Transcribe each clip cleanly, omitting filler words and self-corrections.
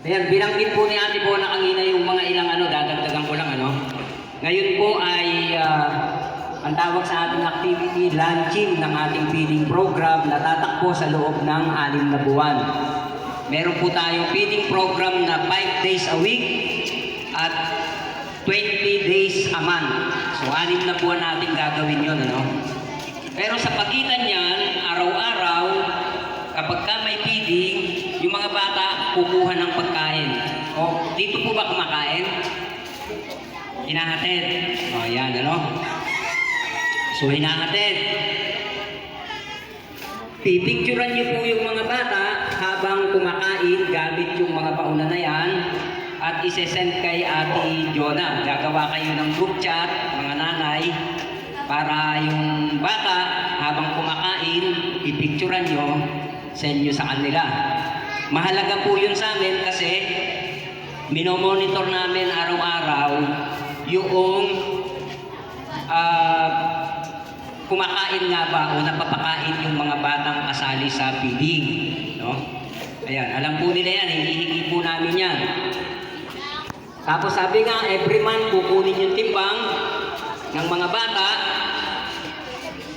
Ayan, binanggit po ni Ate Bona kanina yung mga ilang dadagdagan ko lang Ngayon po ay ang tawag sa ating activity, launching ng ating feeding program na tatakbo sa loob ng 6 na buwan. Meron po tayong feeding program na 5 days a week at 20 days a month. So 6 na buwan natin gagawin yun. Pero sa pagitan niyan, araw-araw, kapag ka may feeding, yung mga bata kukuha ng pagkain. O, dito po ba kumakain? Hinahatid. O, yan, So, hinahatid. Pipicturan niyo po yung mga bata habang kumakain gamit yung mga pauna na yan at isesend kay Ate Jonah. Gagawa kayo ng group chat, mga nanay, para yung bata habang kumakain, pipicturan niyo, send nyo sa kanila. Mahalaga po yun sa amin kasi minomonitor namin araw-araw yung kumakain nga ba o napapakain yung mga batang kasali sa feeding. Ayan, alam po nila yan, hindi po namin yan. Tapos sabi nga, every month kukunin yung timbang ng mga bata.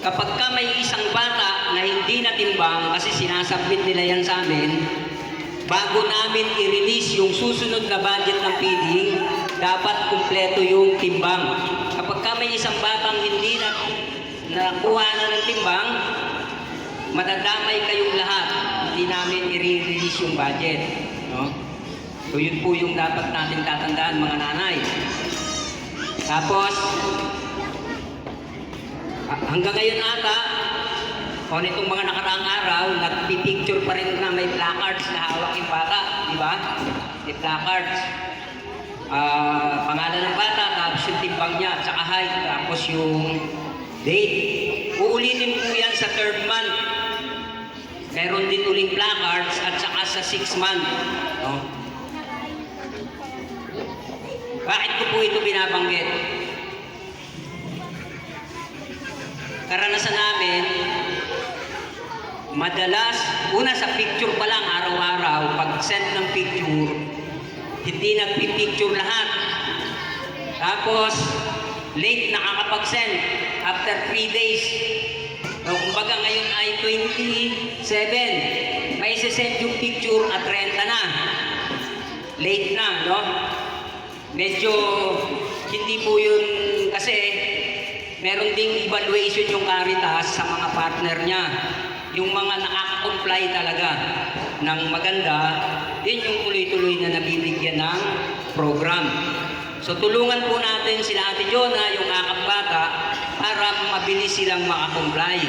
Kapag ka may isang bata na hindi natimbang, kasi sinasubmit nila yan sa amin, bago namin i-release yung susunod na budget ng feeding, dapat kumpleto yung timbang. Kapag ka may isang batang hindi nakuha na ng timbang, madadamay kayong lahat. Hindi namin i-release yung budget. So yun po yung dapat natin tatandaan, mga nanay. Tapos, hanggang ngayon ata, o nitong mga nakaraang araw, nagpipicture pa rin na may placards na hawak yung bata, di ba? May placards. Pangalan ng bata, tapos yung timbang niya, tsaka height, tapos yung date. Uulitin po yan sa 3rd month. Meron din uling placards at saka sa 6th month. Bakit ko po ito binabanggit? Karanasan namin, madalas, una sa picture pa lang araw-araw, pag send ng picture, hindi nagpipicture lahat. Tapos, late nakakapag-send after 3 days. So, kumbaga ngayon ay 27, may send yung picture at 30 na. Late na, Medyo hindi po yun kasi meron ding evaluation yung Caritas sa mga partner niya. Yung mga nakaka-comply talaga ng maganda, yun yung tuloy-tuloy na nabibigyan ng program. So tulungan po natin sila Ate Jonah, yung akap bata, para mabilis silang makakomply.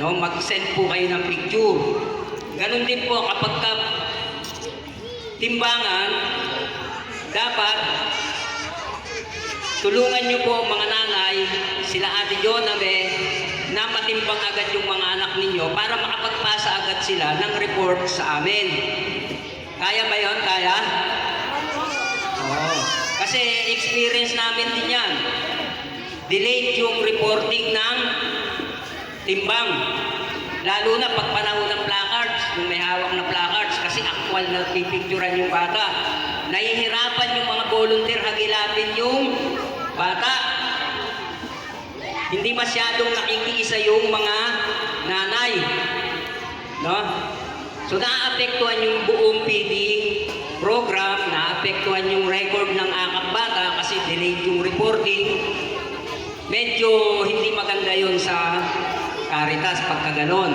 Mag-send po kayo ng picture. Ganon din po kapag timbangan, dapat tulungan nyo po mga nanay, sila Ate Jonah na matimbang agad yung mga anak ninyo para makapagpasa agad sila ng report sa amin. Kaya ba yun? Kaya? Oo. Kasi experience namin din yan. Delayed yung reporting ng timbang. Lalo na pag panahon ng placards, yung may hawak na placards, kasi actual na pipicturan yung bata. Nahihirapan yung mga volunteer hagilapin yung bata. Hindi masyadong nakikiisa yung mga nanay. So naapektuhan yung buong feeding program, naapektuhan yung record ng akap bata kasi delayed yung reporting. Medyo hindi maganda yon sa Caritas pagka ganon.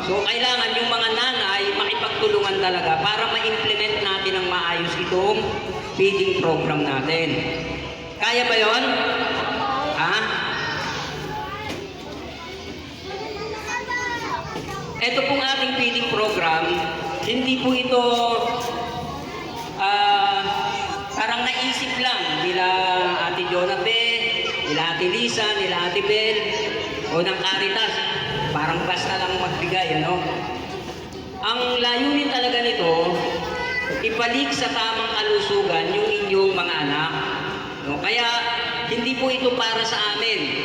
So kailangan yung mga nanay makipagtulungan talaga para ma-implement natin ng maayos itong feeding program natin. Kaya ba yon? Ito pong ating feeding program, hindi po ito parang naisip lang nila Ate Jonah, nila Ate Lisa, nila Ate Bel, o ng Caritas. Parang basta lang magbigay, Ang layunin talaga nito, ibalik sa tamang kalusugan yung inyong mga anak. Kaya, hindi po ito para sa amin.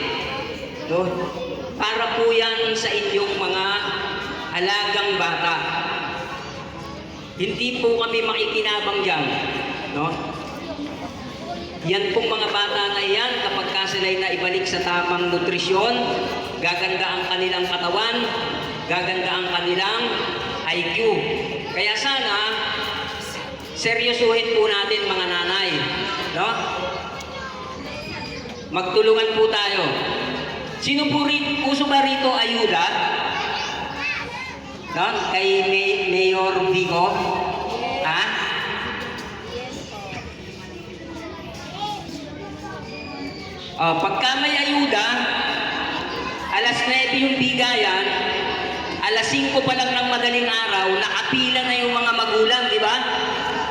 Para po yan sa inyong mga alagang bata. Hindi po kami makikinabang dyan. No? Yan pong mga bata na yan, kapag sila'y naibalik sa tamang nutrisyon, gaganda ang kanilang katawan, gaganda ang kanilang IQ. Kaya sana, seryosuhin po natin mga nanay. No? Magtulungan po tayo. Sino po uso ba rito ayuda? No? Kay Mayor Vico? Ha? Pagka may ayuda, alas 9 yung bigayan, alas 5 pa lang ng madaling araw, nakapila na yung mga magulang, di ba?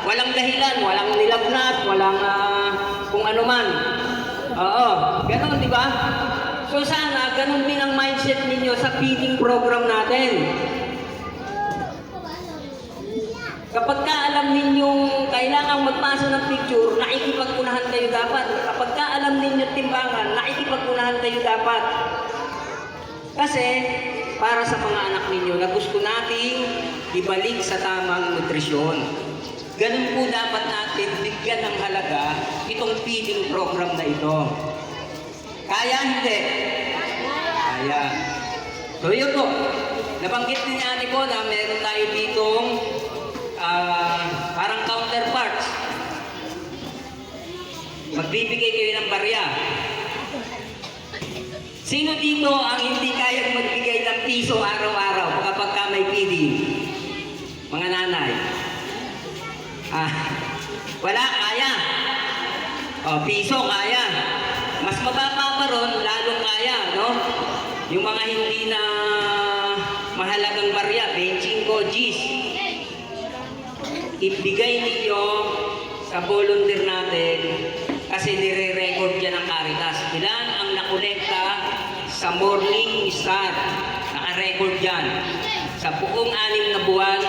Walang dahilan, walang nilagnat, walang kung ano man. Oo, ganun, di ba? So sana, ganun din ang mindset ninyo sa feeding program natin. Kapag ka alam ninyong kailangang magpasa ng picture, nakikipagpunahan kayo dapat. Kapag ka alam ninyong timbangan, nakikipagpunahan kayo dapat. Kasi, para sa mga anak ninyo na gusto nating ibalik sa tamang nutrisyon. Ganun po dapat natin bigyan ng halaga itong feeding program na ito. Kaya hindi? Kaya. So yun po, nabanggit din ni ate ko na meron tayo ditong parang counterparts. Magbibigay kayo ng barya. Sino dito ang hindi kayang magbigay ng piso araw-araw kapag ka may feeding? Mga nanay. Wala, kaya. Piso, kaya. Mas mababa pa ron, lalong kaya, no? Yung mga hindi na mahalagang barya, 25 Gs. Ibigay ninyo sa volunteer natin kasi nire-record yan ng Caritas. Ilan ang nakolekta sa Morning Star? Naka-record yan. Sa buong 6 na buwan,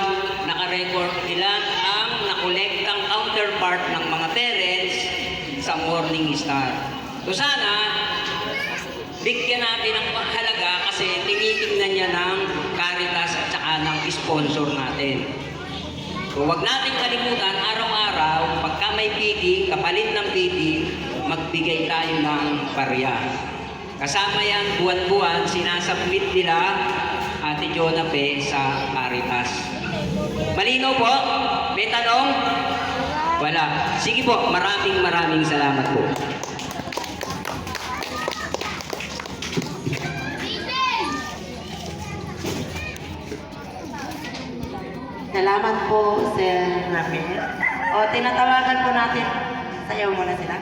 naka-record ilan ang nakolektang counterpart ng mga parents sa Morning Star. So sana, bigyan natin ng halaga kasi tinitingnan niya ng Caritas at saka ng sponsor natin. So huwag natin kalimutan, araw-araw, pagka may feeding, kapalit ng feeding, magbigay tayo ng barya. Kasama yan, buwan-buwan, sinasubmit nila Ate Jonape sa Caritas. Malinaw po? May tanong? Wala. Sige po, maraming salamat po. Salamat po, Sir Ramil. O, tinatawagan po natin. Sayaw muna sila.